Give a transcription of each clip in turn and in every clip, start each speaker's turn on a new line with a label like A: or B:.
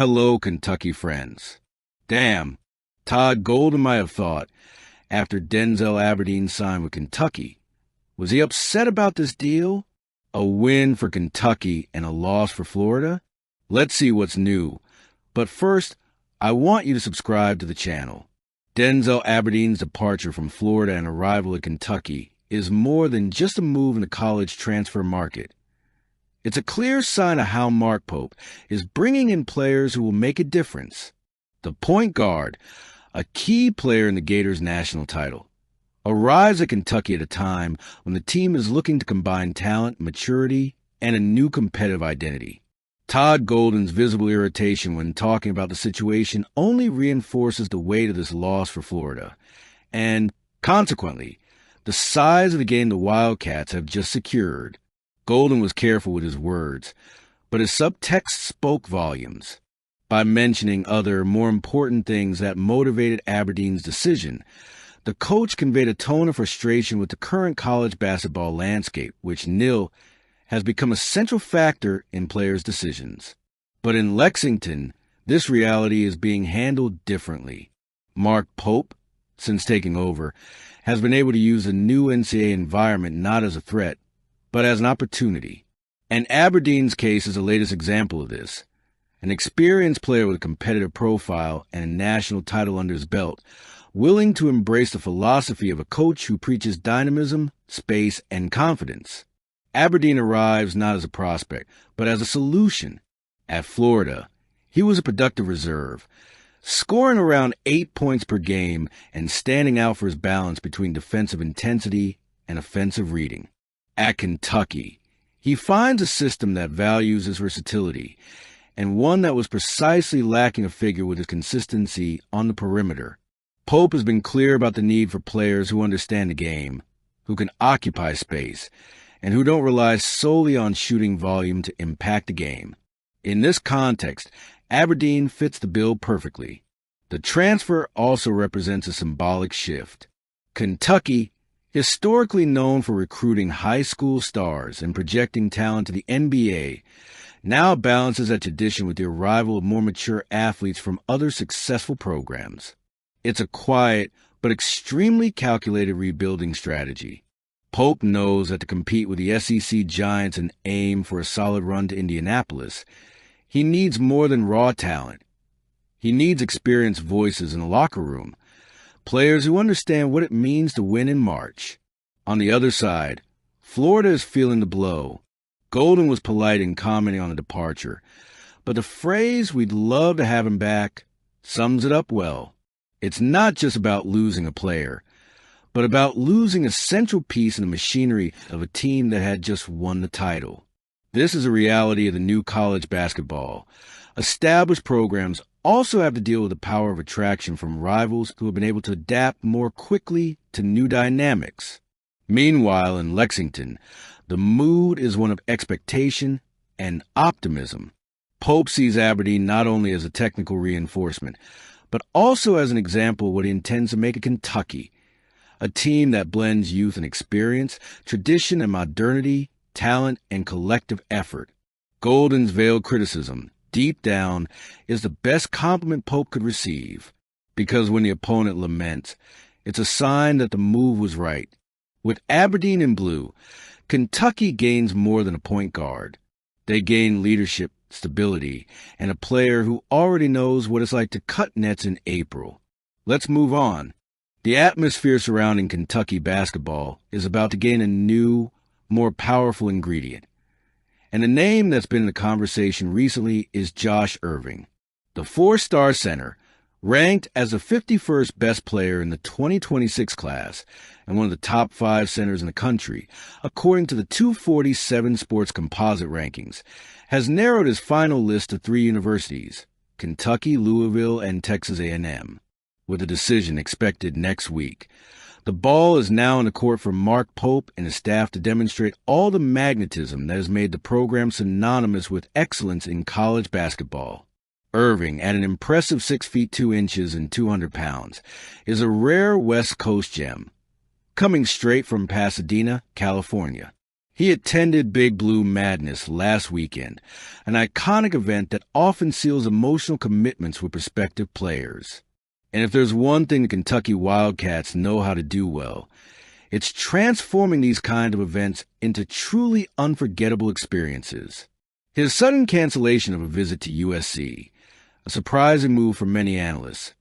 A: Hello, Kentucky friends. Damn, Todd Golden might have thought, after Denzel Aberdine signed with Kentucky, was he upset about this deal? A win for Kentucky and a loss for Florida? Let's see what's new. But first, I want you to subscribe to the channel. Denzel Aberdine's departure from Florida and arrival at Kentucky is more than just a move in the college transfer market. It's a clear sign of how Mark Pope is bringing in players who will make a difference. The point guard, a key player in the Gators' national title, arrives at Kentucky at a time when the team is looking to combine talent, maturity, and a new competitive identity. Todd Golden's visible irritation when talking about the situation only reinforces the weight of this loss for Florida, and, consequently, the size of the game the Wildcats have just secured. Golden was careful with his words, but his subtext spoke volumes. By mentioning other, more important things that motivated Aberdine's decision, the coach conveyed a tone of frustration with the current college basketball landscape, which nil has become a central factor in players' decisions. But in Lexington, this reality is being handled differently. Mark Pope, since taking over, has been able to use the new NCAA environment not as a threat, but as an opportunity. And Aberdine's case is the latest example of this. An experienced player with a competitive profile and a national title under his belt, willing to embrace the philosophy of a coach who preaches dynamism, space, and confidence. Aberdine arrives not as a prospect, but as a solution. At Florida, he was a productive reserve, scoring around 8 points per game and standing out for his balance between defensive intensity and offensive reading. At Kentucky, he finds a system that values his versatility, and one that was precisely lacking a figure with his consistency on the perimeter. Pope has been clear about the need for players who understand the game, who can occupy space, and who don't rely solely on shooting volume to impact the game. In this context, Aberdine fits the bill perfectly. The transfer also represents a symbolic shift. Kentucky, historically known for recruiting high school stars and projecting talent to the NBA, now balances that tradition with the arrival of more mature athletes from other successful programs. It's a quiet but extremely calculated rebuilding strategy. Pope knows that to compete with the SEC giants and aim for a solid run to Indianapolis, he needs more than raw talent. He needs experienced voices in the locker room, players who understand what it means to win in March. On the other side, Florida is feeling the blow. Golden was polite in commenting on the departure, but the phrase "we'd love to have him back" sums it up well. It's not just about losing a player, but about losing a central piece in the machinery of a team that had just won the title. This is a reality of the new college basketball. Established programs also have to deal with the power of attraction from rivals who have been able to adapt more quickly to new dynamics. Meanwhile, in Lexington, the mood is one of expectation and optimism. Pope sees Aberdeen not only as a technical reinforcement, but also as an example of what he intends to make of Kentucky, a team that blends youth and experience, tradition and modernity, talent and collective effort. Golden's veiled criticism, deep down, is the best compliment Pope could receive, because when the opponent laments, it's a sign that the move was right. With Aberdeen in blue, Kentucky gains more than a point guard. They gain leadership, stability, and a player who already knows what it's like to cut nets in April. Let's move on. The atmosphere surrounding Kentucky basketball is about to gain a new, more powerful ingredient. And a name that's been in the conversation recently is Josh Irving. The four-star center, ranked as the 51st best player in the 2026 class and one of the top 5 centers in the country, according to the 247 Sports Composite rankings, has narrowed his final list to 3 universities, Kentucky, Louisville, and Texas A&M, with a decision expected next week. The ball is now in the court for Mark Pope and his staff to demonstrate all the magnetism that has made the program synonymous with excellence in college basketball. Irving, at an impressive 6 feet 2 inches and 200 pounds, is a rare West Coast gem, coming straight from Pasadena, California. He attended Big Blue Madness last weekend, an iconic event that often seals emotional commitments with prospective players. And if there's one thing the Kentucky Wildcats know how to do well, it's transforming these kind of events into truly unforgettable experiences. His sudden cancellation of a visit to USC, a surprising move for many analysts,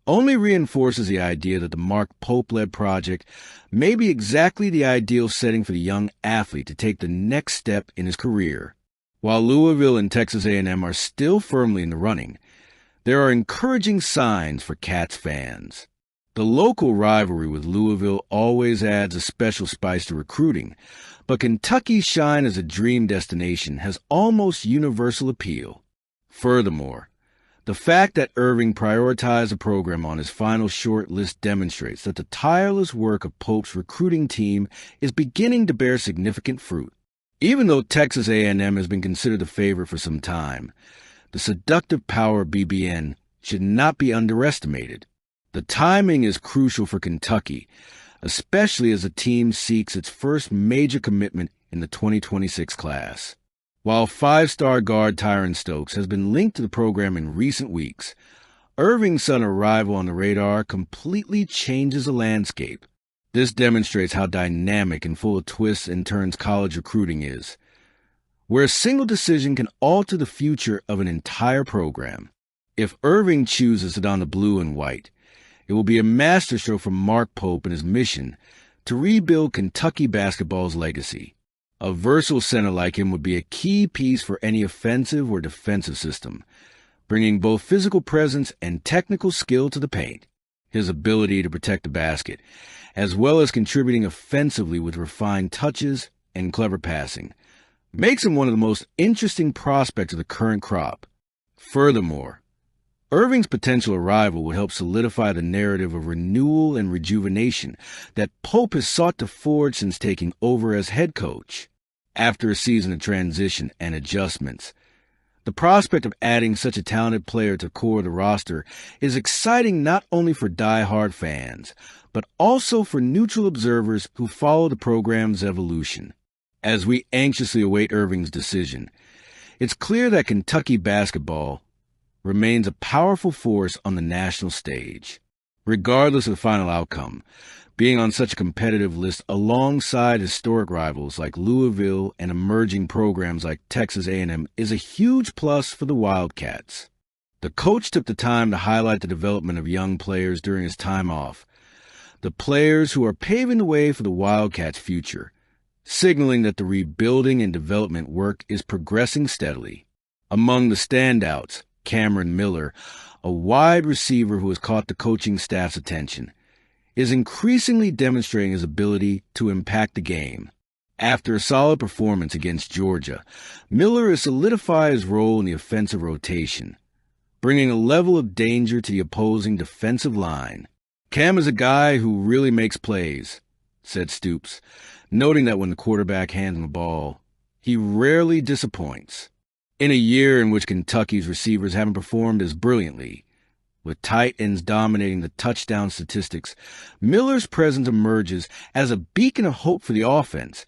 A: only reinforces the idea that the Mark Pope-led project may be exactly the ideal setting for the young athlete to take the next step in his career. While Louisville and Texas A&M are still firmly in the running, there are encouraging signs for Cats fans. The local rivalry with Louisville always adds a special spice to recruiting, but Kentucky's shine as a dream destination has almost universal appeal. Furthermore, the fact that Irving prioritized the program on his final short list demonstrates that the tireless work of Pope's recruiting team is beginning to bear significant fruit. Even though Texas A&M has been considered the favorite for some time, the seductive power of BBN should not be underestimated. The timing is crucial for Kentucky, especially as the team seeks its first major commitment in the 2026 class. While five-star guard Tyron Stokes has been linked to the program in recent weeks, Irving's sudden arrival on the radar completely changes the landscape. This demonstrates how dynamic and full of twists and turns college recruiting is, where a single decision can alter the future of an entire program. If Irving chooses it on the blue and white, it will be a masterstroke from Mark Pope and his mission to rebuild Kentucky basketball's legacy. A versatile center like him would be a key piece for any offensive or defensive system, bringing both physical presence and technical skill to the paint. His ability to protect the basket, as well as contributing offensively with refined touches and clever passing, makes him one of the most interesting prospects of the current crop. Furthermore, Irving's potential arrival would help solidify the narrative of renewal and rejuvenation that Pope has sought to forge since taking over as head coach. After a season of transition and adjustments, the prospect of adding such a talented player to the core of the roster is exciting not only for die-hard fans, but also for neutral observers who follow the program's evolution. As we anxiously await Irving's decision, it's clear that Kentucky basketball remains a powerful force on the national stage. Regardless of the final outcome, being on such a competitive list alongside historic rivals like Louisville and emerging programs like Texas A&M is a huge plus for the Wildcats. The coach took the time to highlight the development of young players during his time off, the players who are paving the way for the Wildcats' future, signaling that the rebuilding and development work is progressing steadily. Among the standouts, Cameron Miller, a wide receiver who has caught the coaching staff's attention, is increasingly demonstrating his ability to impact the game. After a solid performance against Georgia, Miller has solidified his role in the offensive rotation, bringing a level of danger to the opposing defensive line. "Cam is a guy who really makes plays," said Stoops, noting that when the quarterback hands him the ball, he rarely disappoints. In a year in which Kentucky's receivers haven't performed as brilliantly, with tight ends dominating the touchdown statistics, Miller's presence emerges as a beacon of hope for the offense,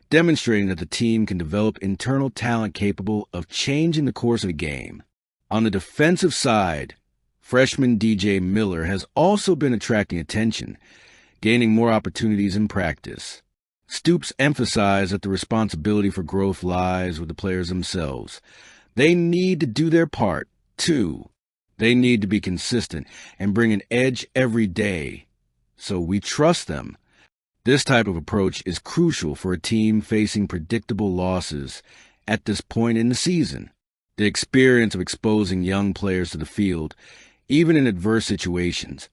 A: demonstrating that the team can develop internal talent capable of changing the course of the game. On the defensive side, freshman DJ Miller has also been attracting attention, gaining more opportunities in practice. Stoops emphasized that the responsibility for growth lies with the players themselves. They need to do their part, too. They need to be consistent and bring an edge every day. So we trust them. This type of approach is crucial for a team facing predictable losses at this point in the season. The experience of exposing young players to the field, even in adverse situations,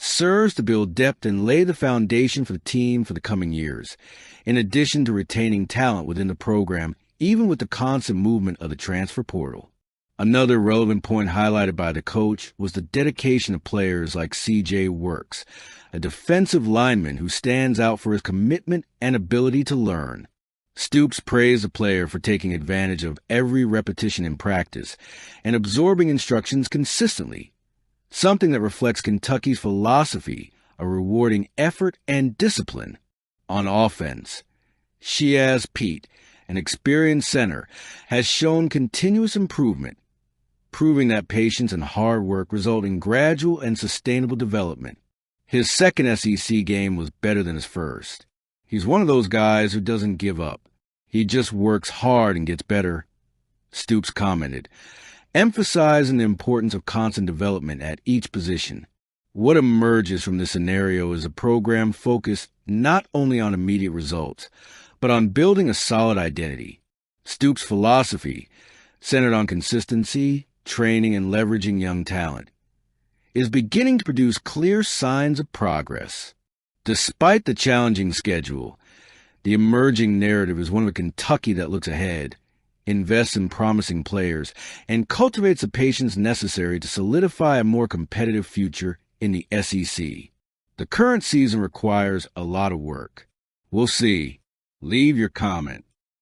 A: serves to build depth and lay the foundation for the team for the coming years, in addition to retaining talent within the program, even with the constant movement of the transfer portal. Another relevant point highlighted by the coach was the dedication of players like C.J. Works, a defensive lineman who stands out for his commitment and ability to learn. Stoops praised the player for taking advantage of every repetition in practice and absorbing instructions consistently, something that reflects Kentucky's philosophy of rewarding effort and discipline. On offense, Shiaz Pete, an experienced center, has shown continuous improvement, proving that patience and hard work result in gradual and sustainable development. His second SEC game was better than his first. He's one of those guys who doesn't give up. He just works hard and gets better, Stoops commented, emphasizing the importance of constant development at each position. What emerges from this scenario is a program focused not only on immediate results, but on building a solid identity. Stoops' philosophy, centered on consistency, training, and leveraging young talent, is beginning to produce clear signs of progress. Despite the challenging schedule, the emerging narrative is one of a Kentucky that looks ahead, invests in promising players, and cultivates the patience necessary to solidify a more competitive future in the SEC. The current season requires a lot of work. We'll see. Leave your comment.